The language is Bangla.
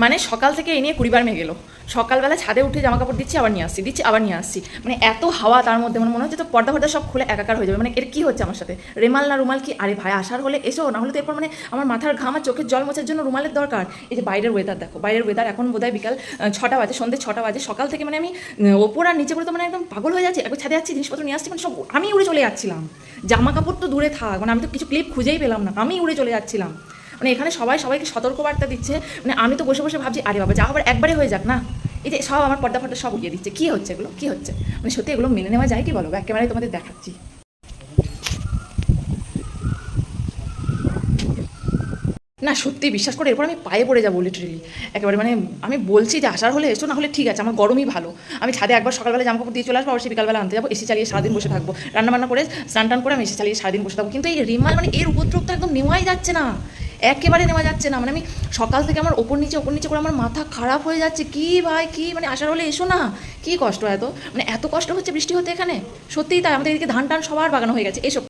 মানে সকাল থেকে এই নিয়ে 20 বার মেয়ে গেলো। সকালবেলা ছাদে উঠে জামা কাপড় দিচ্ছি, আবার নিয়ে আসছি, দিচ্ছি আবার নিয়ে আসছি। মানে এত হাওয়া তার মধ্যে, মানে মনে হচ্ছে তো পর্দা ফর্দা সব খুলে একাকার হয়ে যাবে। মানে এর কি হচ্ছে আমার সাথে? রেমাল না রুমাল কি? আরে ভাই আসার হলে এসো, না হলে তো এরপর মানে আমার মাথার ঘাম আর চোখের জল মোছার জন্য রুমালের দরকার। এই যে বাইরের ওয়েদার দেখো, বাইরের ওয়েদার এখন বোধহয় বিকাল 6টা বাজে, সন্ধ্যে 6টা বাজে। সকাল থেকে মানে আমি ওপর আর নিচে করে তো মানে একদম পাগল হয়ে যাচ্ছে। একবার ছাদে যাচ্ছি, জিনিসপত্র নিয়ে আসছি, মানে সব আমি উড়ে চলে যাচ্ছিলাম। জামা কাপড় তো দূরে থাক, মানে আমি তো কিছু ক্লিপ খুঁজেই পেলাম না, আমি উড়ে চলে যাচ্ছিলাম। মানে এখানে সবাই সবাইকে সতর্কবার্তা দিচ্ছে। মানে আমি তো বসে বসে ভাবছি আরে বাবা যা হবার একবারে হয়ে যাক না। এই যে সব আমার পর্দা ফর্দা সব উড়িয়ে দিচ্ছে, কী হচ্ছে এগুলো, কী হচ্ছে? মানে সত্যি এগুলো মেনে নেওয়া যায় কি বলো? একেবারে তোমাদের দেখাচ্ছি। না সত্যি বিশ্বাস করে এরপর আমি পায়ে পড়ে যাবো লিটারেলি একেবারে। মানে আমি বলছি যে আসার হলে এসো, না হলে ঠিক আছে, আমার গরমই ভালো। আমি ছাদে একবার সকালবেলা জামা কাপড় দিয়ে চলে আসবো, আবার সে বিকালবেলা আনতে যাবো, এসি চালিয়ে সারাদিন বসে থাকবো, রান্নাবান্না করে স্নান টান করে আমি এসি চালিয়ে সারাদিন বসে থাকবো। কিন্তু এই রিমাল মানে এর উপদ্রব তো একদম নেওয়াই যাচ্ছে না, একেবারে নেওয়া যাচ্ছে না। মানে আমি সকাল থেকে আমার ওপর নিচে করে আমার মাথা খারাপ হয়ে যাচ্ছে। কি ভাই কি মানে আসার হলে এসো না, কি কষ্ট এত, মানে এত কষ্ট হচ্ছে বৃষ্টি হতে এখানে। সত্যিই তাই, আমাদের এদিকে ধান টান সবার বাগানো হয়ে গেছে। এসো।